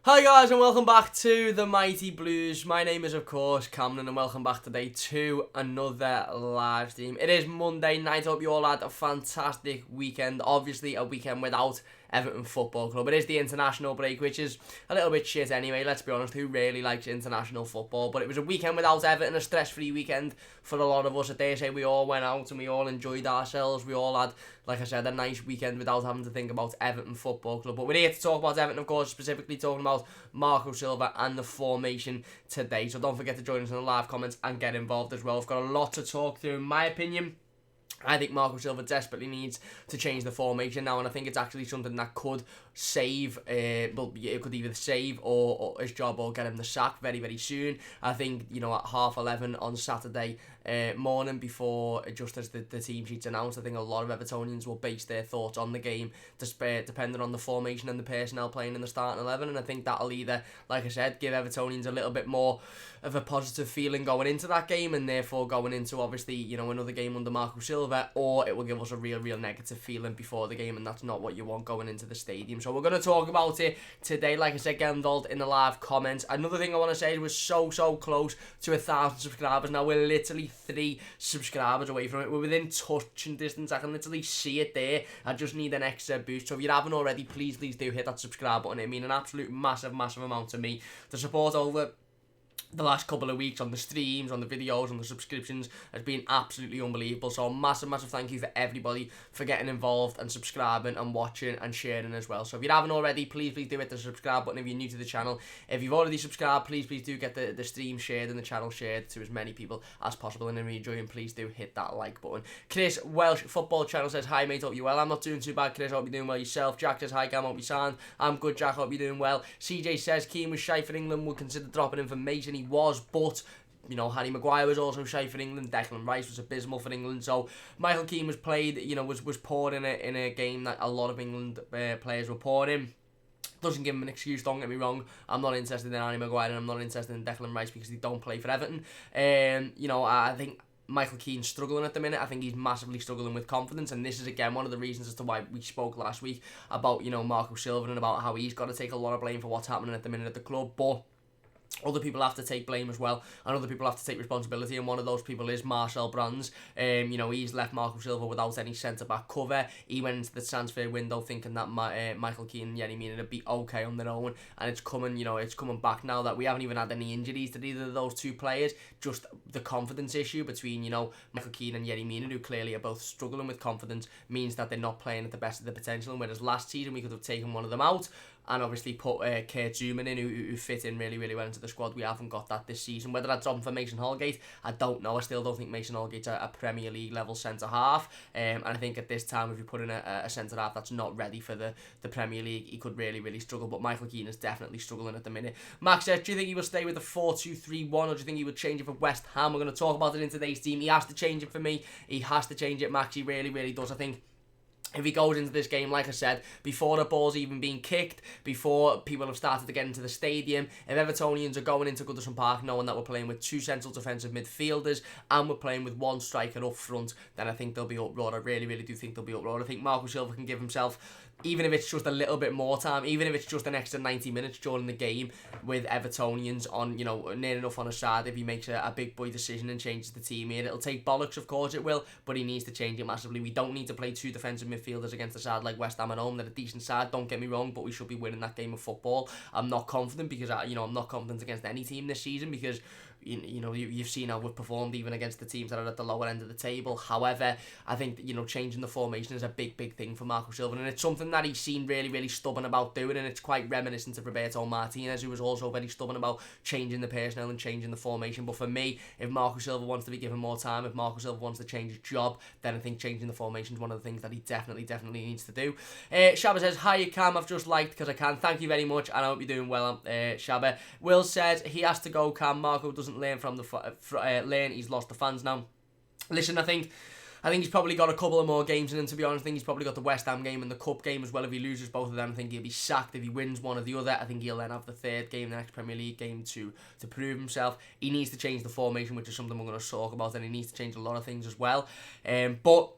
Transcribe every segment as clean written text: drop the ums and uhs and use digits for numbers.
Hi guys and welcome back to the Mighty Blues. My name is of course Cameron and welcome back today to another live stream. It is Monday night. I hope you all had a fantastic weekend. Obviously a weekend without Everton Football Club. It is the international break, which is a little bit shit anyway, let's be honest. Who really likes international football? But it was a weekend without Everton, a stress-free weekend for a lot of us. I dare say we all went out and we all enjoyed ourselves. We all had, like I said, a nice weekend without having to think about Everton Football Club. But we're here to talk about Everton, of course, specifically talking about Marco Silva and the formation today. So don't forget to join us in the live comments and get involved as well. We've got a lot to talk through. In my opinion, I think Marco Silva desperately needs to change the formation now, and I think it's actually something that could save, well, it could either save or his job or get him the sack very, very soon. I think, you know, at 11:30 on Saturday morning, before just as the team sheets announced, I think a lot of Evertonians will base their thoughts on the game depending on the formation and the personnel playing in the starting 11, and I think that'll either, like I said, give Evertonians a little bit more of a positive feeling going into that game, and therefore going into, obviously, you know, another game under Marco Silva, or it will give us a real negative feeling before the game, and that's not what you want going into the stadium. So we're going to talk about it today. Like I said, get involved in the live comments. Another thing I want to say is we're so close to 1,000 subscribers now. We're literally 3 subscribers away from it. We're within touching distance. I can literally see it there. I just need an extra boost. So if you haven't already, please do hit that subscribe button. It means an absolute massive amount to me. The support over the last couple of weeks on the streams, on the videos, on the subscriptions has been absolutely unbelievable. So a massive thank you for everybody for getting involved and subscribing and watching and sharing as well. So if you haven't already, please do hit the subscribe button if you're new to the channel. If you've already subscribed, please do get the stream shared and the channel shared to as many people as possible. And if you're enjoying, please do hit that like button. Chris Welsh Football Channel says, hi mate, hope you're well. I'm not doing too bad, Chris, hope you're doing well yourself. Jack says, hi Cam, hope you sound. I'm good, Jack, hope you're doing well. CJ says, Keane was shy for England, would consider dropping him for Mason. He was, but you know, Harry Maguire was also shy for England. Declan Rice was abysmal for England. So Michael Keane was played, you know, was poor in a game that a lot of England players were poor in. Doesn't give him an excuse, don't get me wrong. I'm not interested in Harry Maguire and I'm not interested in Declan Rice because they don't play for Everton. You know, I think Michael Keane's struggling at the minute. I think he's massively struggling with confidence, and this is again one of the reasons as to why we spoke last week about, you know, Marco Silva and about how he's got to take a lot of blame for what's happening at the minute at the club. But other people have to take blame as well, and other people have to take responsibility, and one of those people is Marcel Brands. You know, he's left Marco Silva without any centre-back cover. He went into the transfer window thinking that Michael Keane and Yerry Mina would be okay on their own, and it's coming, you know, it's coming back now that we haven't even had any injuries to either of those two players. Just the confidence issue between, you know, Michael Keane and Yerry Mina, who clearly are both struggling with confidence, means that they're not playing at the best of their potential, and whereas last season we could have taken one of them out and obviously put Kurt Zouma in, who fit in really well into the squad. We haven't got that this season. Whether that's on for Mason Holgate, I don't know. I still don't think Mason Holgate's a Premier League level centre-half. And I think at this time, if you put in a centre-half that's not ready for the Premier League, he could really struggle. But Michael Keane is definitely struggling at the minute. Max says, do you think he will stay with the 4-2-3-1, or do you think he would change it for West Ham? We're going to talk about it in today's team. He has to change it for me. He has to change it, Max. He really does. I think if he goes into this game, like I said, before the ball's even being kicked, before people have started to get into the stadium, if Evertonians are going into Goodison Park knowing that we're playing with 2 central defensive midfielders and we're playing with 1 striker up front, then I think they'll be uproared. I really do think they'll be uproared. I think Marco Silva can give himself, even if it's just a little bit more time, even if it's just an extra 90 minutes during the game with Evertonians on, you know, near enough on his side, if he makes a big boy decision and changes the team here. It'll take bollocks, of course it will, but he needs to change it massively. We don't need to play 2 defensive midfielders against a side like West Ham at home. They're a decent side, don't get me wrong, but we should be winning that game of football. I'm not confident because, I'm not confident against any team this season because you've seen how we've performed even against the teams that are at the lower end of the table. However, I think that, you know, changing the formation is a big thing for Marco Silva, and it's something that he's seen really stubborn about doing, and it's quite reminiscent of Roberto Martinez, who was also very stubborn about changing the personnel and changing the formation. But for me, if Marco Silva wants to be given more time, if Marco Silva wants to change his job, then I think changing the formation is one of the things that he definitely needs to do. Shabba says, hi Cam, I've just liked because I can. Thank you very much, and I hope you're doing well, Shabba. Will says, he has to go, Cam. Marco doesn't learn from the lane. He's lost the fans now. Listen, I think he's probably got a couple of more games in him, to be honest. I think he's probably got the West Ham game and the Cup game as well. If he loses both of them, I think he'll be sacked. If he wins one or the other, I think he'll then have the third game, the next Premier League game, to prove himself. He needs to change the formation, which is something we're going to talk about, and he needs to change a lot of things as well. But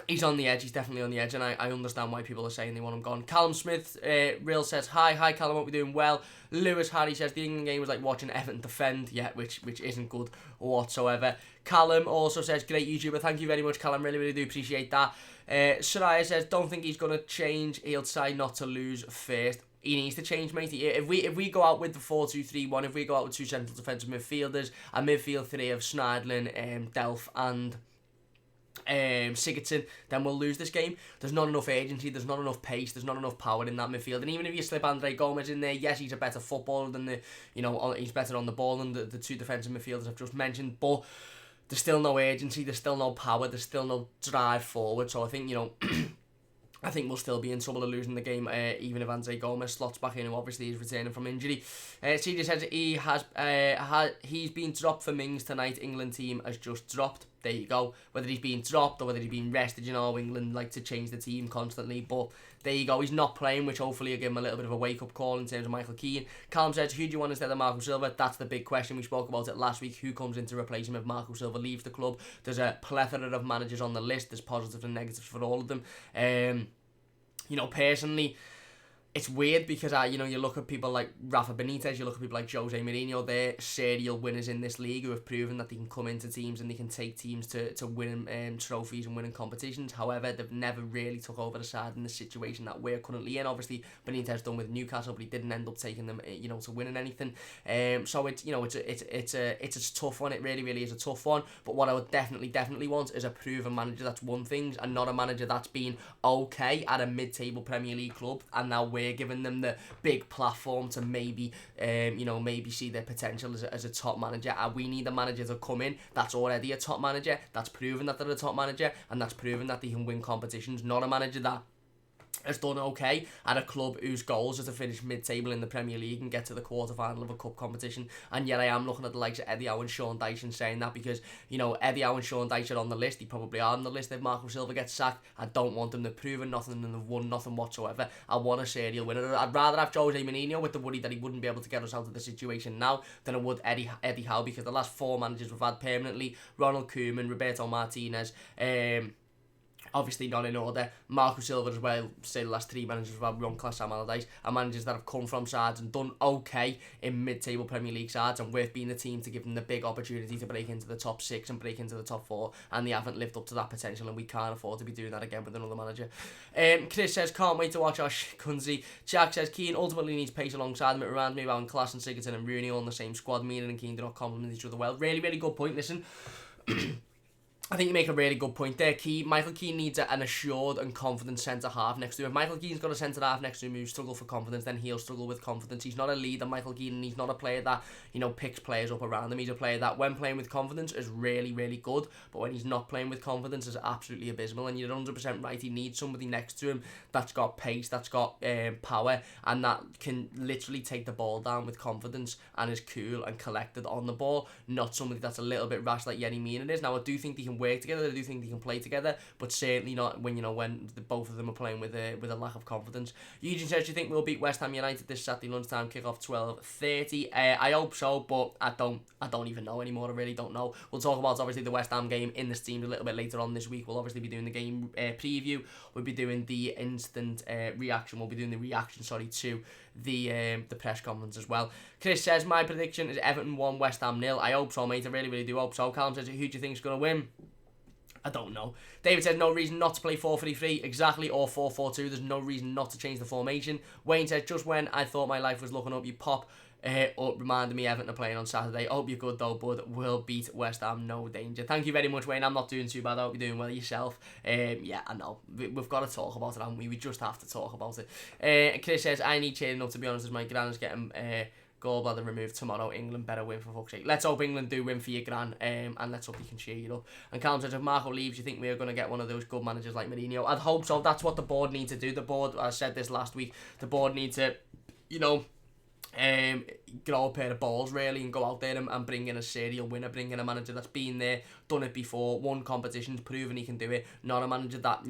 He's on the edge. He's definitely on the edge, and I understand why people are saying they want him gone. Callum Smith, Real says, hi Callum, hope you're doing well. Lewis Harry says, the England game was like watching Everton defend, yeah, which isn't good whatsoever. Callum also says, great YouTuber, thank you very much, Callum, really do appreciate that. Soraya says, don't think he's going to change, he'll try not to lose first. He needs to change, mate. If we go out with the 4-2-3-1, if we go out with two central defensive midfielders, a midfield three of Schneidlin, Delph and Sigurdsson, then we'll lose this game. There's not enough agency, there's not enough pace, there's not enough power in that midfield. And even if you slip Andre Gomez in there, yes, he's a better footballer than he's better on the ball than the two defensive midfielders I've just mentioned, but there's still no agency, there's still no power, there's still no drive forward. So I think, I think we'll still be in trouble of losing the game, even if Andre Gomez slots back in, who obviously is returning from injury. CJ says he's been dropped for Mings tonight. England team has just dropped. There you go. Whether he's been dropped or whether he's been rested, England like to change the team constantly. But there you go. He's not playing, which hopefully will give him a little bit of a wake-up call in terms of Michael Keane. Callum says, who do you want instead of Marco Silva? That's the big question. We spoke about it last week. Who comes in to replace him if Marco Silva leaves the club? There's a plethora of managers on the list. There's positives and negatives for all of them. Personally, it's weird because you look at people like Rafa Benitez, you look at people like Jose Mourinho, they're serial winners in this league who have proven that they can come into teams and they can take teams to winning trophies and winning competitions. However, they've never really took over the side in the situation that we're currently in. Obviously, Benitez done with Newcastle, but he didn't end up taking them, to winning anything. So it's a tough one. It really is a tough one. But what I would definitely want is a proven manager that's won things and not a manager that's been okay at a mid-table Premier League club and now we're giving them the big platform to maybe see their potential as a top manager. And we need a manager to come in that's already a top manager, that's proven that they're a top manager, and that's proven that they can win competitions, not a manager that has done okay at a club whose goals is to finish mid-table in the Premier League and get to the quarter-final of a cup competition. And yet I am looking at the likes of Eddie Howe and Sean Dyche and saying that because, Eddie Howe and Sean Dyche are on the list. They probably are on the list if Marco Silva gets sacked. I don't want them to prove nothing and they've won nothing whatsoever. I want a serial winner. I'd rather have Jose Mourinho with the worry that he wouldn't be able to get us out of the situation now than I would Eddie Howe, because the last four managers we've had permanently, Ronald Koeman, Roberto Martinez, obviously not in order, Marco Silva as well, say the last three managers have had Ron-class Sam Allardyce, are managers that have come from sides and done okay in mid-table Premier League sides and worth being the team to give them the big opportunity to break into the top six and break into the top four, and they haven't lived up to that potential and we can't afford to be doing that again with another manager. Chris says, can't wait to watch Ash Kunzi. Jack says, Keane ultimately needs pace alongside him. It reminds me of having Klaas and Sigurdsson and Rooney all in the same squad. Meaning and Keane do not complement each other well. Really good point. Listen, I think you make a really good point there. Michael Keane needs an assured and confident centre-half next to him. If Michael Keane's got a centre-half next to him who struggles for confidence, then he'll struggle with confidence. He's not a leader, Michael Keane, and he's not a player that, picks players up around him. He's a player that, when playing with confidence, is really good, but when he's not playing with confidence, is absolutely abysmal. And you're 100% right, he needs somebody next to him that's got pace, that's got power, and that can literally take the ball down with confidence and is cool and collected on the ball, not somebody that's a little bit rash like Yerry Mina is. Now, I do think they can work together, I do think they can play together, but certainly not when both of them are playing with a lack of confidence. Eugene says, do you think we'll beat West Ham United this Saturday lunchtime kickoff 12:30? I hope so, but I don't even know anymore. I really don't know. We'll talk about obviously the West Ham game in the stream a little bit later on this week. We'll obviously be doing the game preview. We'll be doing the instant reaction. We'll be doing the reaction, to the press conference as well. Chris says, my prediction is Everton 1, West Ham 0. I hope so, mate. I really do hope so. Callum says, who do you think is going to win? I don't know. David says, no reason not to play 4-3-3, exactly, or 4-4-2. There's no reason not to change the formation. Wayne says, just when I thought my life was looking up, you pop up, reminded me Everton are playing on Saturday. Hope you're good though, bud. We'll beat West Ham, no danger. Thank you very much, Wayne. I'm not doing too bad. I hope you're doing well yourself. Yeah, I know. We've got to talk about it, haven't we? We just have to talk about it. Chris says, I need cheering up, to be honest, as my gran's getting gallbladder removed tomorrow. England better win, for fuck's sake. Let's hope England do win for your gran, and let's hope he can cheer you up. And Callum says, if Marco leaves, you think we're going to get one of those good managers like Mourinho? I'd hope so. That's what the board need to do. The board, I said this last week, the board need to, grow a pair of balls really and go out there and bring in a serial winner, bring in a manager that's been there, done it before, won competitions, proven he can do it, not a manager that,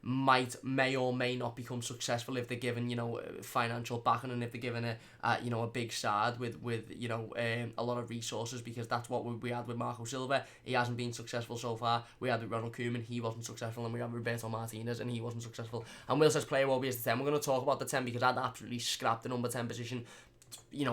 may or may not become successful if they're given, financial backing, and if they're given a big side with a lot of resources, because that's what we had with Marco Silva. He hasn't been successful so far. We had with Ronald Koeman, he wasn't successful, and we had Roberto Martinez, and he wasn't successful. And Will says player will be as the 10. We're going to talk about the 10 because I'd absolutely scrapped the number 10 position,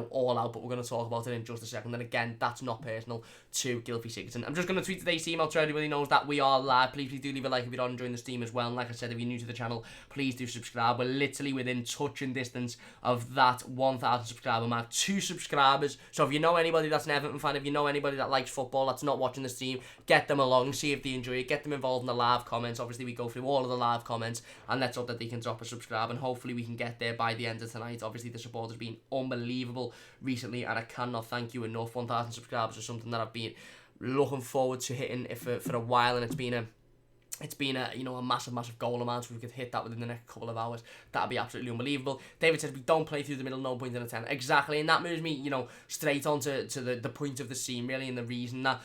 all out, but we're going to talk about it in just a second. And again, that's not personal to Gylfi Sigurdsson. I'm just going to tweet today's team out so everybody knows that we are live. Please do leave a like if you're not enjoying the stream as well. And like I said, if you're new to the channel, please do subscribe. We're literally within touching distance of that 1,000 subscriber mark. 2 subscribers. So if you know anybody that's an Everton fan, if you know anybody that likes football that's not watching the stream, get them along, see if they enjoy it, get them involved in the live comments. Obviously, we go through all of the live comments, and let's hope that they can drop a subscribe, and hopefully we can get there by the end of tonight. Obviously, the support has been unbelievable recently, and I cannot thank you enough. 1,000 subscribers is something that I've been looking forward to hitting for a while, and it's been a massive goal of mine. So if we could hit that within the next couple of hours, that'd be absolutely unbelievable. David says we don't play through the middle, no point in a 10. Exactly, and that moves me straight on to the point of the scene, really, and the reason that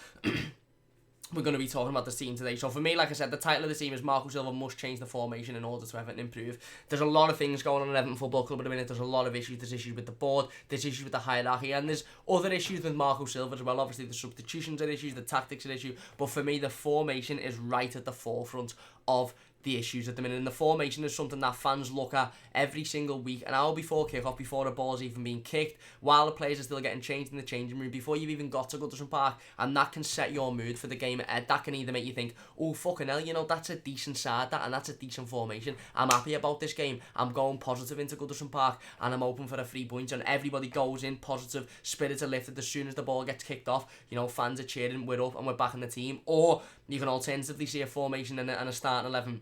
we're going to be talking about the team today. So for me, like I said, the title of the team is Marco Silva must change the formation in order to Everton improve. There's a lot of things going on in Everton Football Club at the minute. There's a lot of issues. There's issues with the board, there's issues with the hierarchy, and there's other issues with Marco Silva as well. Obviously the substitutions are issues, the tactics are issue, but for me the formation is right at the forefront of the issues at the minute. And the formation is something that fans look at every single week, an hour before kick-off, before the ball's even being kicked, while the players are still getting changed in the changing room, before you've even got to Goodison Park, and that can set your mood for the game ahead. That can either make you think, oh fucking hell, that's a decent side, and that's a decent formation, I'm happy about this game, I'm going positive into Goodison Park, and I'm open for a 3 points, and everybody goes in positive, spirits are lifted as soon as the ball gets kicked off, fans are cheering, we're up and we're back in the team. Or you can alternatively see a formation and a starting 11,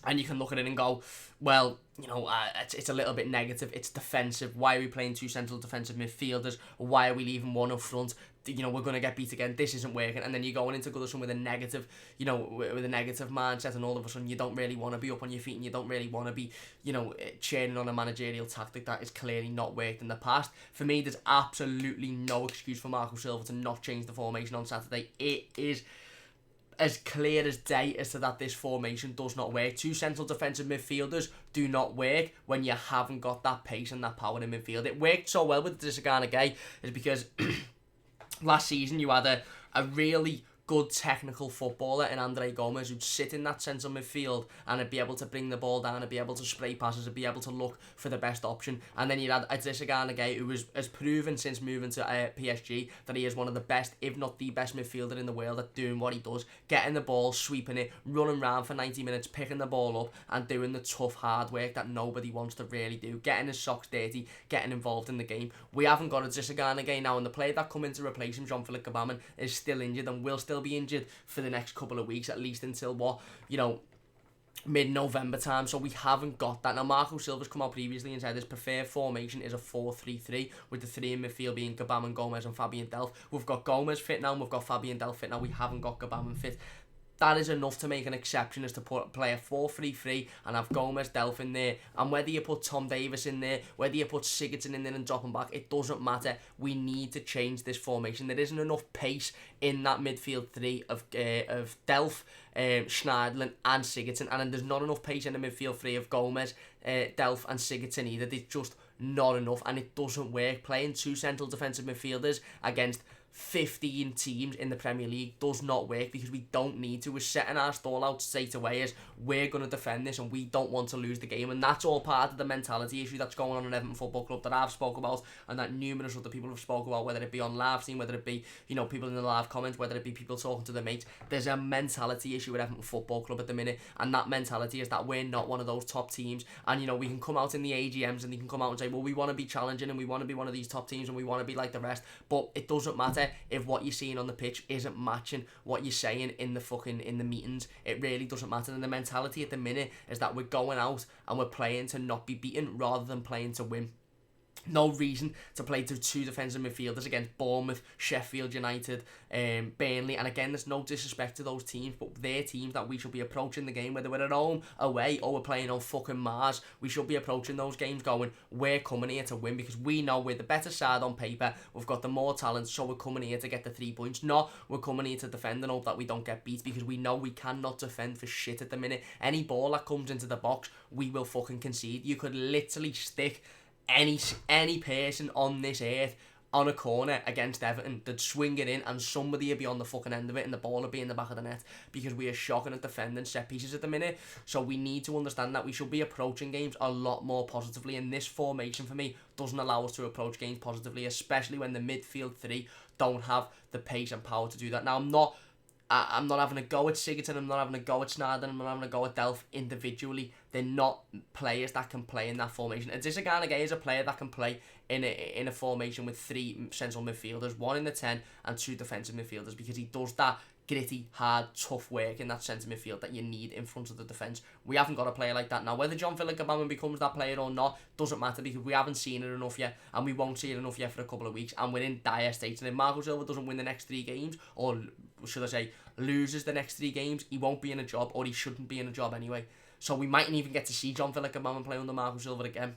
and you can look at it and go, well, it's a little bit negative, it's defensive, why are we playing 2 central defensive midfielders, why are we leaving 1 up front, we're going to get beat again, this isn't working. And then you're going into Goodison with a negative, with a negative mindset, and all of a sudden you don't really want to be up on your feet, and you don't really want to be, cheering on a managerial tactic that is clearly not worked in the past. For me, there's absolutely no excuse for Marco Silva to not change the formation on Saturday. It is as clear as day as to that this formation does not work. 2 central defensive midfielders do not work when you haven't got that pace and that power in midfield. It worked so well with Disagana Gay is because last season you had a really good technical footballer in Andre Gomes who'd sit in that central midfield and would be able to bring the ball down and be able to spray passes and be able to look for the best option. And then you had Idrissa Gana Gueye, who has proven since moving to PSG that he is one of the best, if not the best midfielder in the world at doing what he does, getting the ball, sweeping it, running around for 90 minutes, picking the ball up and doing the tough hard work that nobody wants to really do, getting his socks dirty, getting involved in the game. We haven't got Idrissa Gana Gueye now, and the player that come in to replace him, Jean-Philippe Gbamin, is still injured and will still be injured for the next couple of weeks, at least until mid-November time. So we haven't got that. Now Marco Silva's come out previously and said his preferred formation is a 4-3-3 with the 3 in midfield being Gbamin, Gomes and Fabian Delph. We've got Gomes fit now and we've got Fabian Delph fit now. We haven't got Gbamin fit. That is enough to make an exception, as to play a 4-3-3 and have Gomes, Delph in there. And whether you put Tom Davis in there, whether you put Sigurdsson in there and drop him back, it doesn't matter. We need to change this formation. There isn't enough pace in that midfield 3 of Delph, Schneiderlin and Sigurdsson. And then there's not enough pace in the midfield 3 of Gomes, Delph and Sigurdsson either. There's just not enough, and it doesn't work. Playing 2 central defensive midfielders against 15 teams in the Premier League does not work, because we don't need to. We're setting our stall out straight away as we're going to defend this and we don't want to lose the game, and that's all part of the mentality issue that's going on in Everton Football Club that I've spoke about and that numerous other people have spoke about, whether it be on live stream, whether it be people in the live comments, whether it be people talking to their mates. There's a mentality issue with Everton Football Club at the minute, and that mentality is that we're not one of those top teams. And we can come out in the AGMs and they can come out and say, well, we want to be challenging and we want to be one of these top teams and we want to be like the rest, but it doesn't matter if what you're seeing on the pitch isn't matching what you're saying in the meetings. It really doesn't matter. And the mentality at the minute is that we're going out and we're playing to not be beaten rather than playing to win. No reason to play to two defensive midfielders against Bournemouth, Sheffield United, Burnley. And again, there's no disrespect to those teams, but they're teams that we should be approaching the game, whether we're at home, away, or we're playing on fucking Mars. We should be approaching those games going, we're coming here to win, because we know we're the better side on paper. We've got the more talent, so we're coming here to get the 3 points. Not we're coming here to defend and hope that we don't get beat, because we know we cannot defend for shit at the minute. Any ball that comes into the box, we will fucking concede. You could literally stick any person on this earth on a corner against Everton, they'd swing it in and somebody would be on the fucking end of it and the ball would be in the back of the net, because we are shocking at defending set pieces at the minute. So we need to understand that we should be approaching games a lot more positively, and this formation for me doesn't allow us to approach games positively, especially when the midfield three don't have the pace and power to do that. Now, I'm not having a go at Sigurdsson, I'm not having a go at Sneijder, I'm not having a go at Delph individually. They're not players that can play in that formation. Adesanya is a player that can play in a formation with three central midfielders, one in the 10 and two defensive midfielders, because he does that gritty, hard, tough work in that centre midfield that you need in front of the defence. We haven't got a player like that now. Whether John Philip Gabamon becomes that player or not doesn't matter, because we haven't seen it enough yet, and we won't see it enough yet for a couple of weeks, and we're in dire states. And if Marco Silva doesn't win the next 3 games, or should I say loses the next 3 games, he won't be in a job, or he shouldn't be in a job anyway. So we mightn't even get to see John Philip Gabamon play under Marco Silva again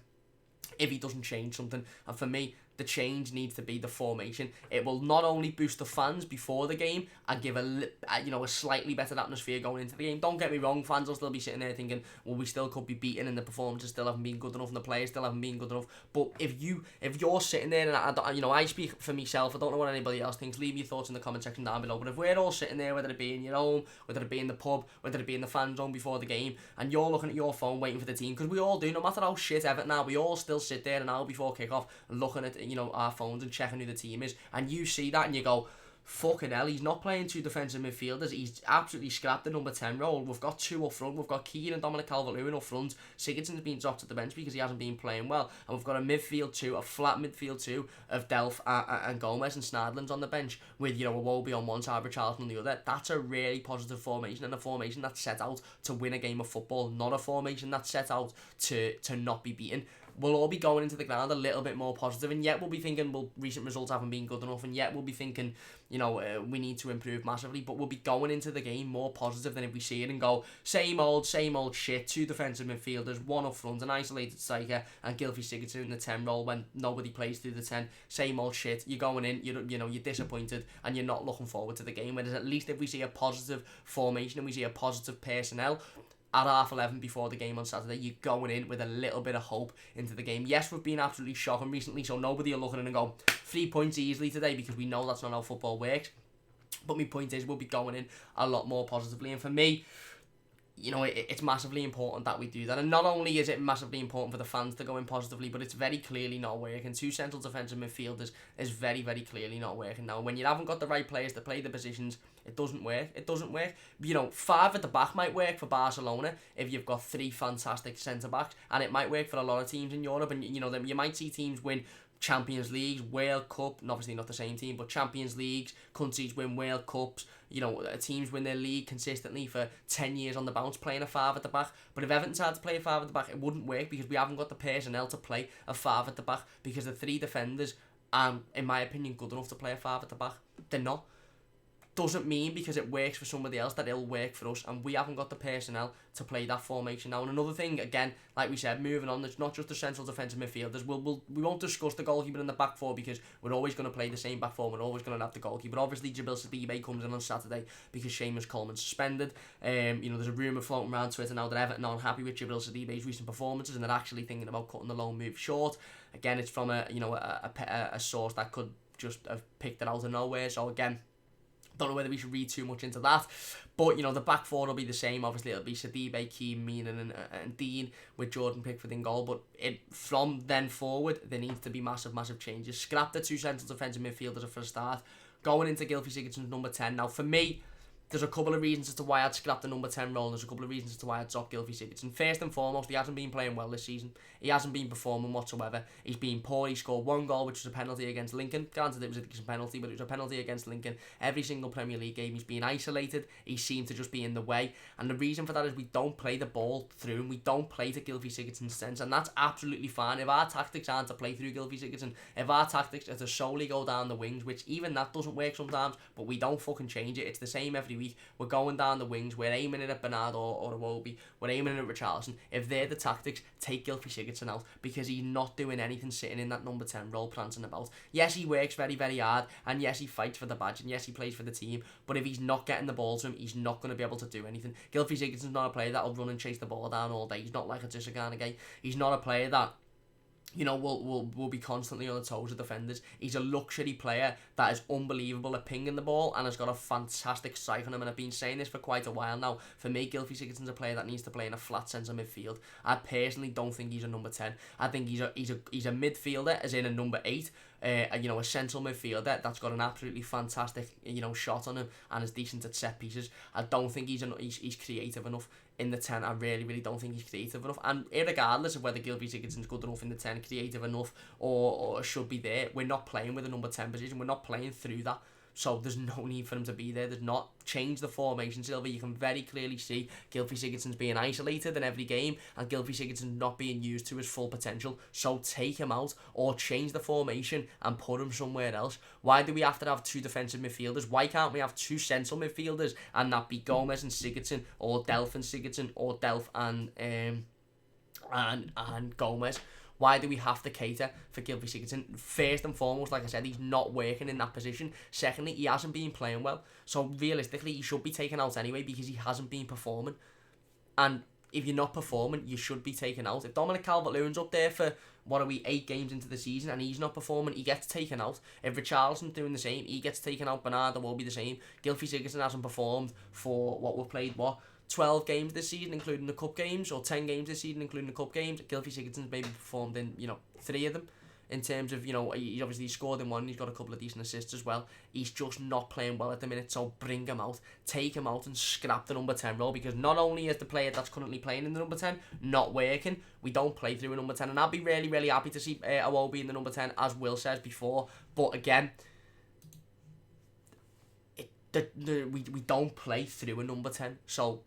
if he doesn't change something. And for me, the change needs to be the formation. It will not only boost the fans before the game and give a slightly better atmosphere going into the game. Don't get me wrong, fans will still be sitting there thinking, well, we still could be beaten and the performances still haven't been good enough and the players still haven't been good enough. But if you're sitting there, and I speak for myself, I don't know what anybody else thinks, leave your thoughts in the comment section down below. But if we're all sitting there, whether it be in your home, whether it be in the pub, whether it be in the fan zone before the game, and you're looking at your phone waiting for the team, because we all do, no matter how shit Everton are, we all still sit there an hour before kick-off looking at our phones and checking who the team is, and you see that and you go, fucking hell, he's not playing 2 defensive midfielders, he's absolutely scrapped the number 10 role. We've got 2 up front, we've got Keane and Dominic Calvert-Lewin up front. Sigurdsson's been dropped at the bench because he hasn't been playing well, and we've got a midfield 2, a flat midfield 2 of Delph and Gomez, and Snadland's on the bench with a Wobie on one side, Richarlison on the other. That's a really positive formation, and a formation that's set out to win a game of football, not a formation that's set out to not be beaten. We'll all be going into the ground a little bit more positive, and yet we'll be thinking, well, recent results haven't been good enough, and yet we'll be thinking, we need to improve massively, but we'll be going into the game more positive than if we see it and go, same old shit, 2 defensive midfielders, 1 up front, an isolated striker, and Gylfi Sigurdsson in the 10 role when nobody plays through the 10, same old shit. You're going in, you're disappointed, and you're not looking forward to the game, whereas at least if we see a positive formation and we see a positive personnel at 11:30 before the game on Saturday, you're going in with a little bit of hope into the game. Yes, we've been absolutely shocking recently, so nobody will look at it and go 3 points easily today, because we know that's not how football works. But my point is, we'll be going in a lot more positively, and for me, it's massively important that we do that. And not only is it massively important for the fans to go in positively, but it's very clearly not working. 2 central defensive midfielders is very, very clearly not working now. When you haven't got the right players to play the positions, it doesn't work. It doesn't work. 5 at the back might work for Barcelona if you've got 3 fantastic centre-backs, and it might work for a lot of teams in Europe. And, you might see teams win Champions Leagues, World Cup, and obviously not the same team, but Champions Leagues, countries win World Cups, teams win their league consistently for 10 years on the bounce playing a 5 at the back. But if Everton had to play a 5 at the back, it wouldn't work, because we haven't got the personnel to play a 5 at the back, because the 3 defenders aren't, in my opinion, good enough to play a 5 at the back. They're not. Doesn't mean because it works for somebody else that it'll work for us, and we haven't got the personnel to play that formation now. And another thing, again, like we said, moving on, it's not just the central defensive midfielders. We won't discuss the goalkeeper in the back 4, because we're always going to play the same back 4, we're always going to have the goalkeeper. Obviously, Jabil Sidibe comes in on Saturday because Seamus Coleman's suspended. There's a rumour floating around Twitter now that Everton aren't happy with Jabil Sidibe's recent performances, and they're actually thinking about cutting the loan move short. Again, it's from a source that could just have picked it out of nowhere. So again, don't know whether we should read too much into that, but the back 4 will be the same. Obviously, it'll be Sidibe, Keane, Meenan, and Dean, with Jordan Pickford in goal. But from then forward, there needs to be massive changes. Scrap the 2 central defensive midfielders for a start. Going into Gylfi Sigurdsson's number 10. Now, for me, there's a couple of reasons as to why I'd scrap the number 10 role, and there's a couple of reasons as to why I'd drop Gylfi Sigurdsson. First and foremost, he hasn't been playing well this season. He hasn't been performing whatsoever. He's been poor. He scored one goal, which was a penalty against Lincoln. Granted, it was a decent penalty, but it was a penalty against Lincoln. Every single Premier League game, he's been isolated. He seemed to just be in the way. And the reason for that is we don't play the ball through him. We don't play to Gylfi Sigurdsson's sense, and that's absolutely fine. If our tactics aren't to play through Gylfi Sigurdsson, if our tactics are to solely go down the wings, which even that doesn't work sometimes, but we don't fucking change it. It's the same every week. We're going down the wings. We're aiming it at Bernard or Iwobi. We're aiming it at Richarlison. If they're the tactics, take Gylfi Sigurdsson out, because he's not doing anything sitting in that number 10 role prancing about. Yes, he works very, very hard, and yes, he fights for the badge, and yes, he plays for the team, but if he's not getting the ball to him, he's not going to be able to do anything. Gylfi Sigurdsson's not a player that'll run and chase the ball down all day. He's not like a Tissagarna. He's not a player that, you know, will be constantly on the toes of defenders. He's a luxury player that is unbelievable at pinging the ball and has got a fantastic strike on him, and I've been saying this for quite a while now. For me, Gylfi Sigurdsson's a player that needs to play in a flat centre midfield. I personally don't think he's a number 10. I think he's a midfielder, as in a number 8. You know, a central midfielder that's got an absolutely fantastic, you know, shot on him and is decent at set pieces. I don't think he's creative enough in the 10. I really don't think he's creative enough. And regardless of whether Gylfi Sigurdsson's good enough in the 10, creative enough, or should be there, we're not playing with a number 10 position. We're not playing through that. So there's no need for him to be there. There's not. Change the formation, Silva. You can very clearly see Gylfi Sigurdsson's being isolated in every game, and Gylfi Sigurdsson's not being used to his full potential. So take him out, or change the formation and put him somewhere else. Why do we have to have 2 defensive midfielders? Why can't we have 2 central midfielders and that be Gomez and Sigurdsson, or Delph and Sigurdsson, or Delph and Gomez? Why do we have to cater for Gylfi Sigurdsson? First and foremost, like I said, he's not working in that position. Secondly, he hasn't been playing well. So realistically, he should be taken out anyway, because he hasn't been performing. And if you're not performing, you should be taken out. If Dominic Calvert-Lewin's up there for, 8 games into the season, and he's not performing, he gets taken out. If Richarlison's doing the same, he gets taken out. Bernard will be the same. Gylfi Sigurdsson hasn't performed for we've played 12 games this season, including the cup games, or 10 games this season, including the cup games. Gylfi Sigurdsson's maybe performed in, 3 of them. In terms of, he's obviously scored in 1, he's got a couple of decent assists as well. He's just not playing well at the minute, so bring him out, take him out and scrap the number 10 role, because not only is the player that's currently playing in the number 10 not working, we don't play through a number 10, and I'd be really happy to see Iwobi in the number 10, as Will says before, but again, we don't play through a number 10, so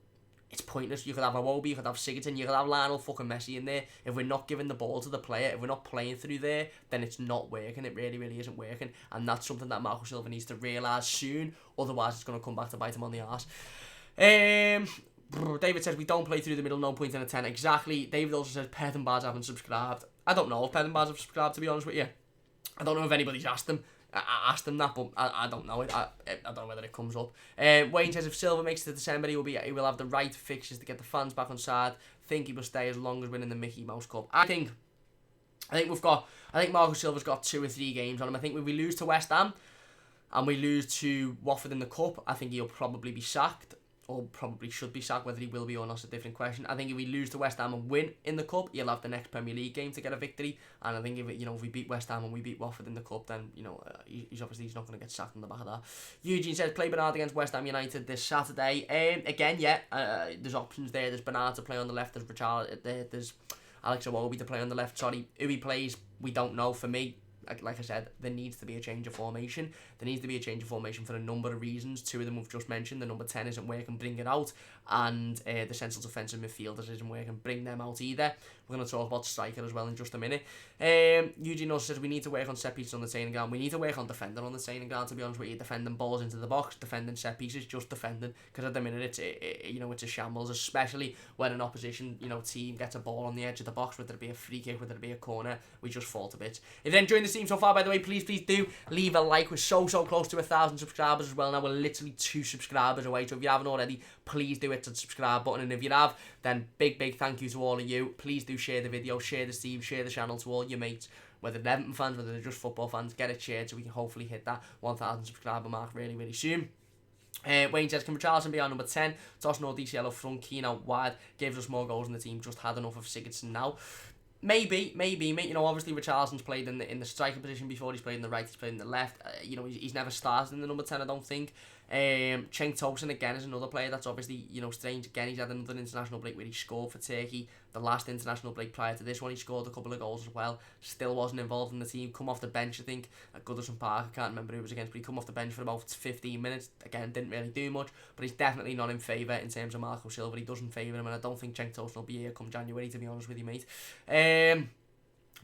it's pointless. You could have Iwobi, you could have Sigurdsson, you could have Lionel fucking Messi in there. If we're not giving the ball to the player, if we're not playing through there, then it's not working. It really isn't working. And that's something that Marco Silva needs to realise soon. Otherwise, it's going to come back to bite him on the arse. David says, we don't play through the middle, no point in a 10. Exactly. David also says, Ped and Baz haven't subscribed. I don't know if Ped and Baz have subscribed, to be honest with you. I don't know if anybody's asked them. I asked him that, but I don't know. I don't know whether it comes up. Wayne says, if Silva makes it to December, he will have the right fixtures to get the fans back on side. Think he will stay as long as winning the Mickey Mouse Cup. I think Marco Silva's got 2 or 3 games on him. I think if we lose to West Ham and we lose to Watford in the Cup, I think he'll probably be sacked. Or probably should be sacked. Whether he will be or not is a different question. I think if we lose to West Ham and win in the Cup, he'll have the next Premier League game to get a victory. And I think if we beat West Ham and we beat Watford in the Cup, then he's not going to get sacked on the back of that. Eugene says, play Bernard against West Ham United this Saturday. Again, there's options there. There's Bernard to play on the left. There's there's Alex Iwobi to play on the left. Sorry, who he plays, we don't know. For me, like I said, there needs to be a change of formation. There needs to be a change of formation for a number of reasons. 2 of them we've just mentioned. The number 10 isn't working, bring it out. And the central defensive midfielders isn't working, bring them out either. We're going to talk about striker as well in just a minute. Eugene also says we need to work on set pieces on the training ground. We need to work on defending on the training ground, to be honest with you. Defending balls into the box, defending set pieces, just defending. Because at the minute it's a shambles, especially when an opposition team gets a ball on the edge of the box, whether it be a free kick, whether it be a corner, we just fall to bits. If you're enjoying the stream so far, by the way, please do leave a like. We're so close to 1,000 subscribers as well now. We're literally 2 subscribers away, so if you haven't already, please do hit the subscribe button, and if you have, then big thank you to all of you. Please do share the video, share the stream, share the channel to all your mates, whether they're Everton fans, whether they're just football fans. Get it shared so we can hopefully hit that 1,000 subscriber mark really soon. Wayne says, can Richarlison be our number 10? Tossing all DCL up front, Keane out wide, gives us more goals in the team, just had enough of Sigurdsson now. Maybe, mate. Obviously Richarlison's played in the striker position before. He's played in the right, he's played in the left. He's never started in the number 10, I don't think. Cenk Tosun again is another player that's obviously, strange. Again, he's had another international break where he scored for Turkey. The last international break prior to this one, he scored a couple of goals as well. Still wasn't involved in the team. Come off the bench, I think, at Goodison Park. I can't remember who it was against, but he come off the bench for about 15 minutes. Again, didn't really do much, but he's definitely not in favour in terms of Marco Silva. He doesn't favour him, and I don't think Cenk Tosun will be here come January, to be honest with you, mate.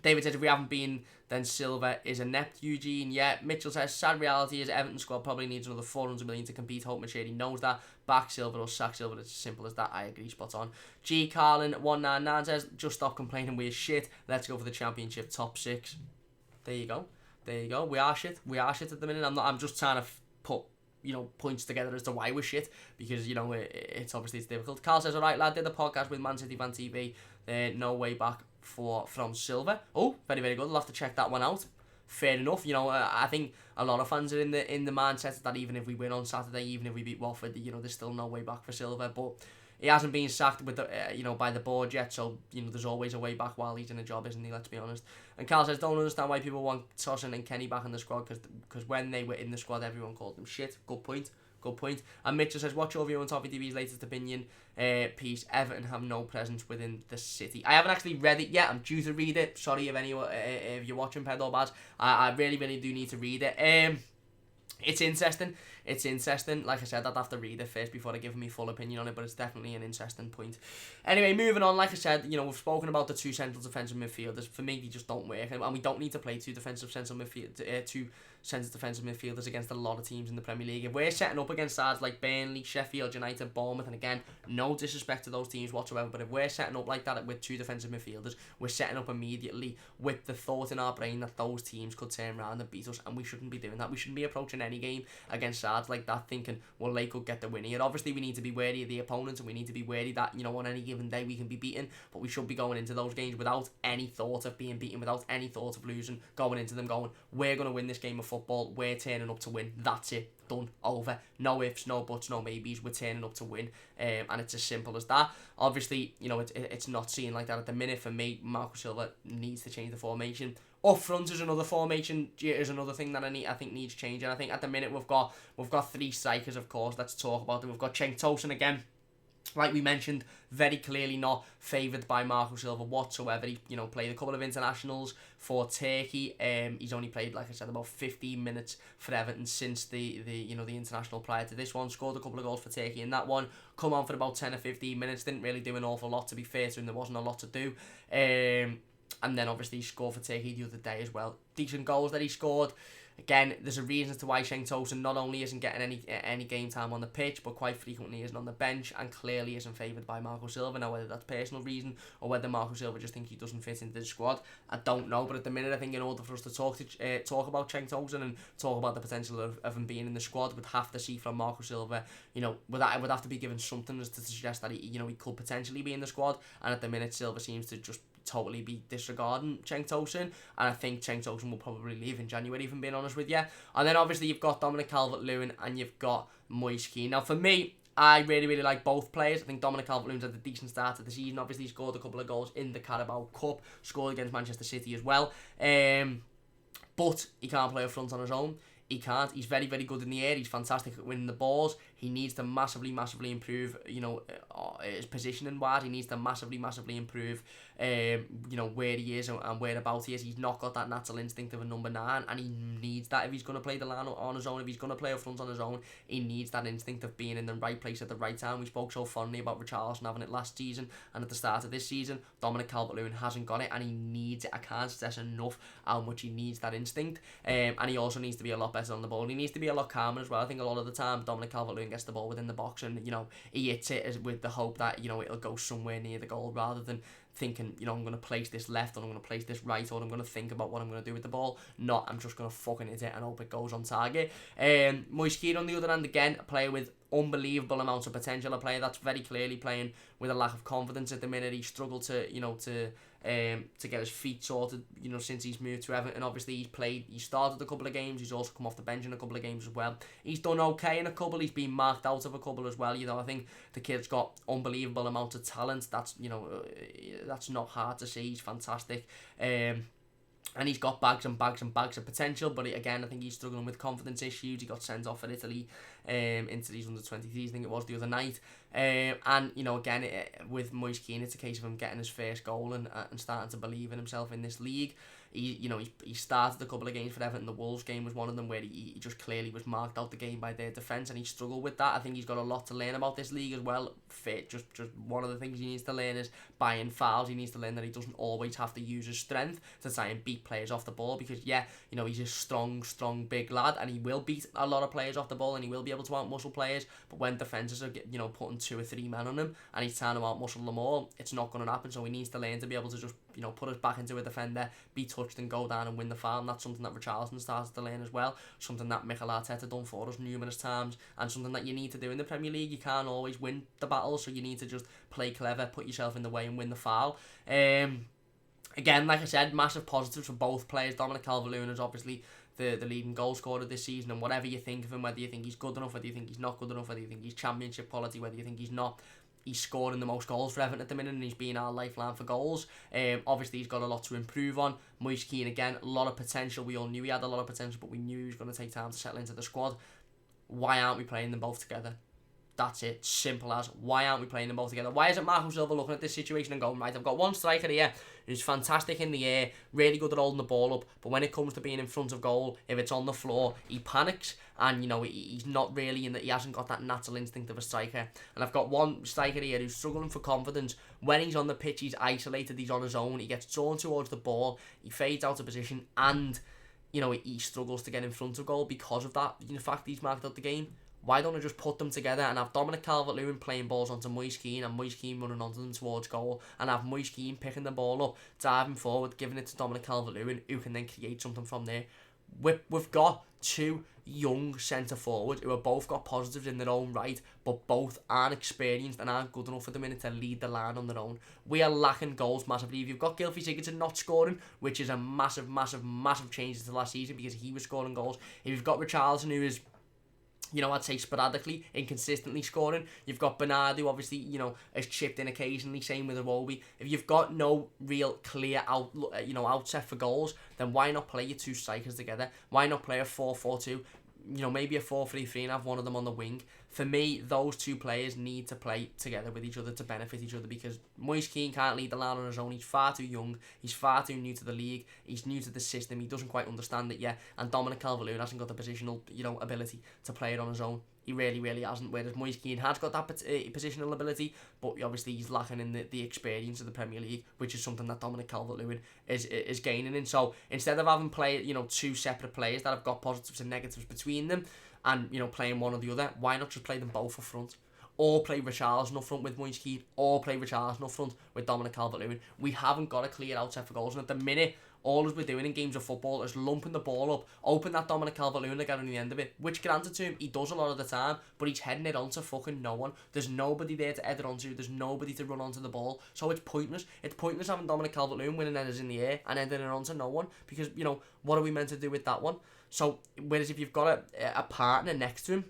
David says, if we haven't been, then Silva is inept. Eugene, yeah. Mitchell says, sad reality is Everton squad probably needs another 400 million to compete. Hope Mancherial knows that. Back Silva or sack Silva. It's as simple as that. I agree, spot on. G. Carlin 199 says, just stop complaining, we're shit. Let's go for the championship top 6. There you go. There you go. We are shit. We are shit at the minute. I'm just trying to put, points together as to why we're shit, because, it's obviously it's difficult. Carl says, alright, lad, did the podcast with Man City Fan TV. No way back from Silva. Oh, very, very good. I'll have to check that one out. Fair enough. I think a lot of fans are in the mindset that even if we win on Saturday, even if we beat Watford, there's still no way back for Silva. But he hasn't been sacked with the, by the board yet, so there's always a way back while he's in a job, isn't he? Let's be honest. And Carl says, don't understand why people want Tosun and Kenny back in the squad, because when they were in the squad, everyone called them shit. Good point. Good point. And Mitchell says, what's your view on Toffee TV's latest opinion piece? Everton have no presence within the city. I haven't actually read it yet. I'm due to read it. Sorry if you're watching Pedal Baz. I really, really do need to read it. It's interesting. It's interesting. Like I said, I'd have to read it first before I give me full opinion on it, but it's definitely an interesting point. Anyway, moving on. Like I said, we've spoken about the two central defensive midfielders. For me, they just don't work, and we don't need to play two centre defensive midfielders against a lot of teams in the Premier League. If we're setting up against sides like Burnley, Sheffield United, Bournemouth, and again, no disrespect to those teams whatsoever, but if we're setting up like that with two defensive midfielders, we're setting up immediately with the thought in our brain that those teams could turn around and beat us, and we shouldn't be doing that. We shouldn't be approaching any game against sides like that thinking, well, they could get the win here. Obviously, we need to be wary of the opponents, and we need to be wary that, on any given day we can be beaten, but we should be going into those games without any thought of being beaten, without any thought of losing, going into them going, we're going to win this game of football, we're turning up to win, that's it, done, over, no ifs, no buts, no maybes, we're turning up to win, and it's as simple as that. Obviously, it's not seen like that at the minute. For me, Marco Silva needs to change the formation. Up front is another formation, is another thing that I think needs changing. I think at the minute we've got 3 strikers, of course. Let's talk about them. We've got Cenk Tosun again. Like we mentioned, very clearly not favoured by Marco Silva whatsoever. He, played a couple of internationals for Turkey. He's only played, like I said, about 15 minutes for Everton since the international prior to this one. Scored a couple of goals for Turkey in that one. Come on for about 10 or 15 minutes. Didn't really do an awful lot, to be fair to him. There wasn't a lot to do. And then obviously he scored for Turkey the other day as well. Decent goals that he scored. Again, there's a reason as to why Cenk Tosun not only isn't getting any game time on the pitch, but quite frequently isn't on the bench, and clearly isn't favoured by Marco Silva. Now, whether that's personal reason or whether Marco Silva just thinks he doesn't fit into the squad, I don't know. But at the minute, I think in order for us to talk about Cenk Tosun and talk about the potential of him being in the squad, we'd have to see from Marco Silva, would have to be given something as to suggest that he could potentially be in the squad. And at the minute, Silva seems to just totally be disregarding Cenk Tosun, and I think Cenk Tosun will probably leave in January, if I'm being honest with you. And then obviously you've got Dominic Calvert-Lewin and you've got Moise Kean. Now for me, I really, really like both players. I think Dominic Calvert-Lewin's had a decent start to the season. Obviously he scored a couple of goals in the Carabao Cup, scored against Manchester City as well. But he can't play up front on his own. He can't. He's very, very good in the air. He's fantastic at winning the balls. He needs to massively, massively improve, his positioning wise. He needs to massively, massively improve, where he is and whereabouts he is. He's not got that natural instinct of a number 9, and he needs that if he's going to play the line on his own. If he's going to play up front on his own, he needs that instinct of being in the right place at the right time. We spoke so fondly about Richarlison having it last season, and at the start of this season, Dominic Calvert-Lewin hasn't got it, and he needs it. I can't stress enough how much he needs that instinct, and he also needs to be a lot better on the ball. He needs to be a lot calmer as well. I think a lot of the time, Dominic Calvert-Lewin gets the ball within the box, and he hits it with the hope that it'll go somewhere near the goal, rather than thinking, I'm going to place this left, or I'm going to place this right, or I'm going to think about what I'm going to do with the ball. Not, I'm just going to fucking hit it and hope it goes on target. Moise Kean, on the other hand, again, a player with unbelievable amounts of potential, a player that's very clearly playing with a lack of confidence at the minute. He struggled to get his feet sorted, since he's moved to Everton. Obviously, he started a couple of games. He's also come off the bench in a couple of games as well. He's done okay in a couple. He's been marked out of a couple as well. I think the kid's got unbelievable amounts of talent. That's not hard to see. He's fantastic. And he's got bags and bags and bags of potential, but again, I think he's struggling with confidence issues. He got sent off for Italy into these under-23s, I think it was the other night. And, you know, again, with Moise Kean, it's a case of him getting his first goal and starting to believe in himself in this league. He started a couple of games for Everton. The Wolves game was one of them where he just clearly was marked out the game by their defence, and he struggled with that. I think he's got a lot to learn about this league as well. Just one of the things he needs to learn is buying fouls. He needs to learn that he doesn't always have to use his strength to try and beat players off the ball, because he's a strong big lad, and he will beat a lot of players off the ball, and he will be able to outmuscle players. But when defences are putting 2 or 3 men on him and he's trying to outmuscle them all, it's not going to happen. So he needs to learn to be able to just put us back into a defender, be touched and go down and win the foul. And that's something that Richarlison started to learn as well, something that Mikel Arteta done for us numerous times, and something that you need to do in the Premier League. You can't always win the battle, so you need to just play clever, put yourself in the way and win the foul. Again, like I said, massive positives for both players. Dominic Calvert-Lewin is obviously the leading goal scorer this season, and whatever you think of him, whether you think he's good enough, whether you think he's not good enough, whether you think he's championship quality, whether you think he's not, he's scoring the most goals for Everton at the minute, and he's been our lifeline for goals. Obviously, he's got a lot to improve on. Moise Kean, again, a lot of potential. We all knew he had a lot of potential, but we knew he was going to take time to settle into the squad. Why aren't we playing them both together? That's it. Simple as. Why aren't we playing them both together? Why isn't Marco Silva looking at this situation and going, right, I've got one striker here who's fantastic in the air, really good at holding the ball up, but when it comes to being in front of goal, if it's on the floor, he panics, and he's not really he hasn't got that natural instinct of a striker. And I've got one striker here who's struggling for confidence. When he's on the pitch, he's isolated, he's on his own, he gets drawn towards the ball, he fades out of position, and he struggles to get in front of goal because of that. The fact he's marked out the game. Why don't I just put them together and have Dominic Calvert-Lewin playing balls onto Moise Kean, and Moise Kean running onto them towards goal, and have Moise Kean picking the ball up, diving forward, giving it to Dominic Calvert-Lewin, who can then create something from there. We've got 2 young centre forwards who have both got positives in their own right, but both aren't experienced and aren't good enough at the minute to lead the line on their own. We are lacking goals massively. If you've got Gylfi Sigurdsson not scoring, which is a massive change to last season because he was scoring goals. If you've got Richarlison, who is I'd say sporadically, inconsistently scoring. You've got Bernard, who obviously, has chipped in occasionally, same with Iwobi. If you've got no real clear outset for goals, then why not play your 2 strikers together? Why not play a 4-4-2? Maybe a 4-3-3 and have one of them on the wing. For me, those 2 players need to play together with each other to benefit each other, because Moise Kean can't lead the line on his own. He's far too young. He's far too new to the league. He's new to the system. He doesn't quite understand it yet. And Dominic Calvert-Lewin hasn't got the positional, ability to play it on his own. He really hasn't, whereas Moise Kean has got that positional ability, but obviously he's lacking in the experience of the Premier League, which is something that Dominic Calvert-Lewin is gaining in. So instead of having played 2 separate players that have got positives and negatives between them, and playing one or the other, why not just play them both up front? Or play Richarlison up front with Moise Kean, or play Richarlison up front with Dominic Calvert-Lewin. We haven't got a clear outset for goals, and at the minute, all we're doing in games of football is lumping the ball up, open that Dominic Calvert-Lewin to get on the end of it, which granted to him, he does a lot of the time, but he's heading it onto fucking no one. There's nobody there to head it onto, there's nobody to run onto the ball, so it's pointless. It's pointless having Dominic Calvert-Lewin winning headers in the air and heading it onto no one, because, what are we meant to do with that one? So, whereas if you've got a partner next to him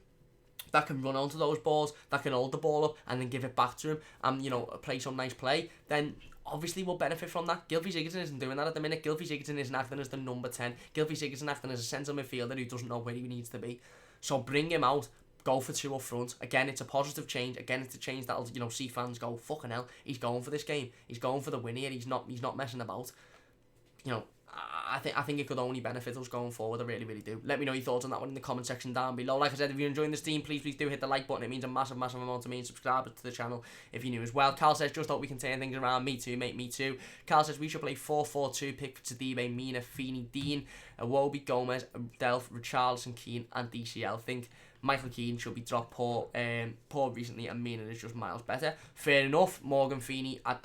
that can run onto those balls, that can hold the ball up and then give it back to him and, play some nice play, then obviously we'll benefit from that. Gylfi Sigurdsson isn't doing that at the minute. Gylfi Sigurdsson isn't acting as the number 10. Gylfi Sigurdsson acting as a centre midfielder who doesn't know where he needs to be. So bring him out, go for 2 up front. Again, it's a positive change. Again, it's a change that'll, see fans go, fucking hell, he's going for this game. He's going for the win here. He's not messing about. I think it could only benefit us going forward. I really do. Let me know your thoughts on that one in the comment section down below. Like I said, if you're enjoying the stream, please do hit the like button. It means a massive amount to me, and subscribe to the channel if you're new as well. Carl says, just hope we can turn things around. Me too, mate, me too. Carl says, we should play 4-4-2, pick Sidibe, Mina, Feeney, Dean, Iwobi, Gomez, Delph, Richarlison, Keane, and DCL. I think Michael Keane should be dropped poor recently, and Mina is just miles better. Fair enough. Morgan Feeney, I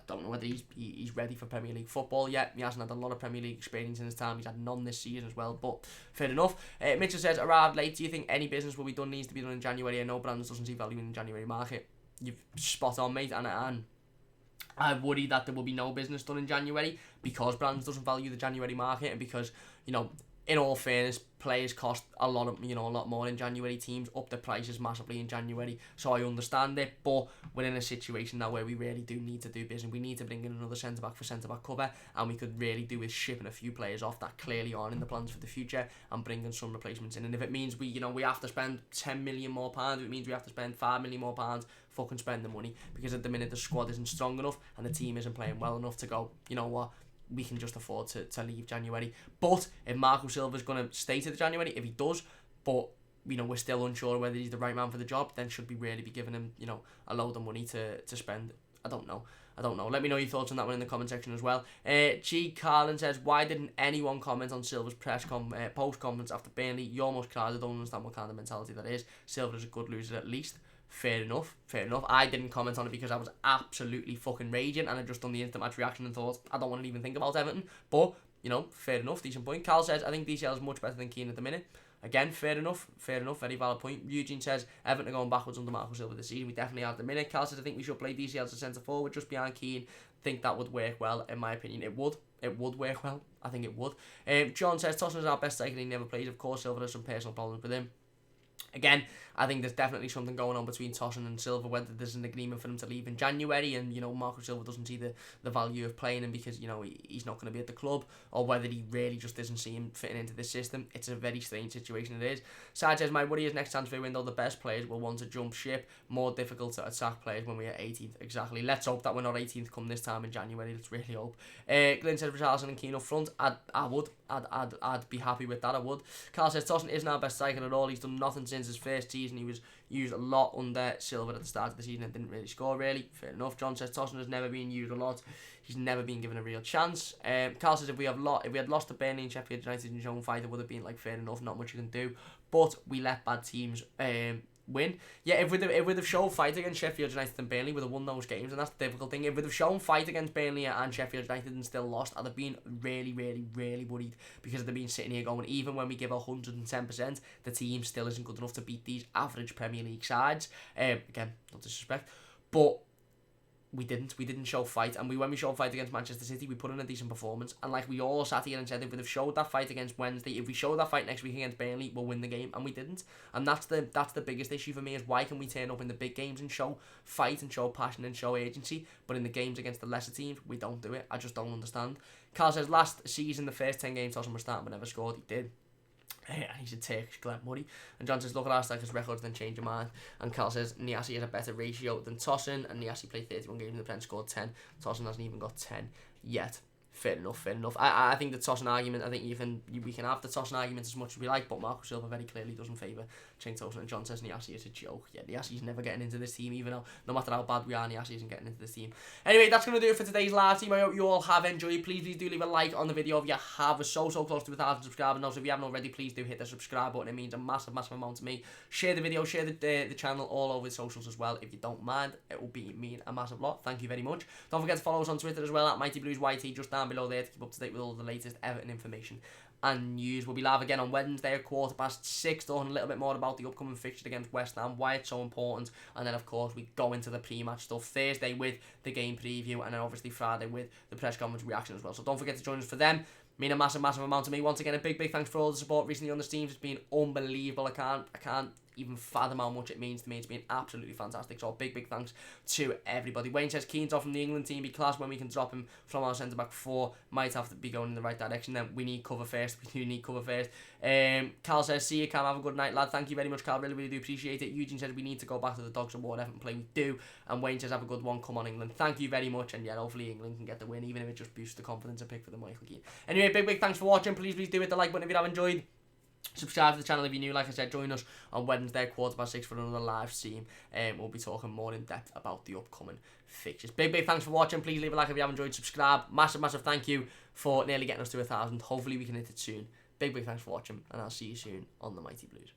don't know whether he's ready for Premier League football yet. He hasn't had a lot of Premier League experience in his time. He's had none this season as well, but fair enough. Mitchell says, arrived late. Do you think any business will be done needs to be done in January? I know Brands doesn't see value in the January market. You've spot on, mate, and I worry that there will be no business done in January because Brands doesn't value the January market, and because, in all fairness, players cost a lot more in January. Teams up their prices massively in January, so I understand it. But we're in a situation now where we really do need to do business. We need to bring in another centre back for centre back cover, and we could really do with shipping a few players off that clearly aren't in the plans for the future and bringing some replacements in. And if it means we have to spend £10 million more, if it means we have to spend £5 million more, fucking spend the money, because at the minute the squad isn't strong enough and the team isn't playing well enough to go, you know what, we can just afford to leave January. But if Marco Silva's going to stay to the January, if he does, but we're still unsure whether he's the right man for the job, then should we really be giving him a load of money to spend? I don't know. Let me know your thoughts on that one in the comment section as well. G. Carlin says, why didn't anyone comment on Silva's post conference after Burnley? You almost cried. I don't understand what kind of mentality that is. Silva is a good loser at least. Fair enough. I didn't comment on it because I was absolutely fucking raging, and I just done the instant match reaction and thought, I don't want to even think about Everton. But, fair enough, decent point. Carl says, I think DCL is much better than Keane at the minute. Again, fair enough, very valid point. Eugene says, Everton are going backwards under Marco Silva this season. We definitely are at the minute. Carl says, I think we should play DCL as a centre forward just behind Keane. Think that would work well, in my opinion. It would work well. I think it would. John says, Tosun is our best striker, he never plays. Of course, Silva has some personal problems with him. Again, I think there's definitely something going on between Tosun and Silva, whether there's an agreement for him to leave in January and, Marco Silva doesn't see the value of playing him because, he's not going to be at the club, or whether he really just doesn't see him fitting into this system. It's a very strange situation, it is. Side says, my worry is next transfer window, the best players will want to jump ship, more difficult to attack players when we are 18th. Exactly. Let's hope that we're not 18th come this time in January. Let's really hope. Glenn says, Richarlison and Keane up front. I'd be happy with that, I would. Carl says, Tosun isn't our best striker at all. He's done nothing since his first season. He was used a lot under Silva at the start of the season and didn't really score, really. Fair enough. John says, Tosun has never been used a lot. He's never been given a real chance. Carl says, if we had lost to Burnley and Sheffield United and shown fight, it would have been fair enough, not much you can do. But we let bad teams win. Yeah, if we'd have shown fight against Sheffield United and Burnley, we'd have won those games, and that's the difficult thing. If we'd have shown fight against Burnley and Sheffield United and still lost, I'd have been really, really, really worried, because I'd have been sitting here going, even when we give 110%, the team still isn't good enough to beat these average Premier League sides. Again, no disrespect, but we didn't show fight, and when we showed fight against Manchester City, we put in a decent performance, and we all sat here and said, if we'd have showed that fight against Wednesday, if we show that fight next week against Burnley, we'll win the game, and we didn't. And that's the biggest issue for me, is why can we turn up in the big games and show fight and show passion and show agency, but in the games against the lesser teams, we don't do it. I just don't understand. Carl says, last season, the first 10 games Tosun was starting but never scored. He did. And he's a Turkish Glenn Murray. And John says, look at our strikers' records, then change your mind. And Carl says, Niasse has a better ratio than Tosun, and Niasse played 31 games in the Prem, scored 10. Tosun hasn't even got 10 yet. Fair enough. I think the Tosun argument, we can have the Tosun argument as much as we like, but Marco Silva very clearly doesn't favour Cenk Tosun, and John says Niasse is a joke. Yeah, Niasse's never getting into this team, even though no matter how bad we are, Niasse isn't getting into this team. Anyway, that's going to do it for today's live team. I hope you all have enjoyed. Please do leave a like on the video if you have. We're so close to 1,000 subscribers now, so if you haven't already, please do hit the subscribe button. It means a massive amount to me. Share the video, share the channel all over the socials as well. If you don't mind, it will mean a massive lot. Thank you very much. Don't forget to follow us on Twitter as well, at MightyBluesYT, just down below there, to keep up to date with all the latest Everton information and news. We'll be live again on Wednesday at 6:15, talking a little bit more about the upcoming fixture against West Ham, why it's so important, and then of course we go into the pre-match stuff Thursday with the game preview, and then obviously Friday with the press conference reaction as well. So don't forget to join us for them. Mean a massive amount to me. Once again, a big thanks for all the support recently on the streams. It's been unbelievable. I can't even fathom how much it means to me. It's been absolutely fantastic. So big thanks to everybody. Wayne says, Keane's off from the England team. Be class when we can drop him from our centre back 4. Might have to be going in the right direction. Then we need cover first. We do need cover first. Carl says, see you, Cam. Have a good night, lad. Thank you very much, Carl. Really do appreciate it. Eugene says, we need to go back to the Dogs and Everton play. We do. And Wayne says, have a good one. Come on, England. Thank you very much. And yeah, hopefully England can get the win, even if it just boosts the confidence a pick for the Michael Keane. Anyway, big thanks for watching. Please do hit the like button if you have enjoyed. Subscribe to the channel if you're new. Like I said, join us on Wednesday 6:15 for another live stream. We'll be talking more in depth about the upcoming fixtures. Big thanks for watching. Please leave a like if you have enjoyed. Subscribe. Massive thank you for nearly getting us to 1,000. Hopefully we can hit it soon. Big thanks for watching, and I'll see you soon on the Mighty Blues.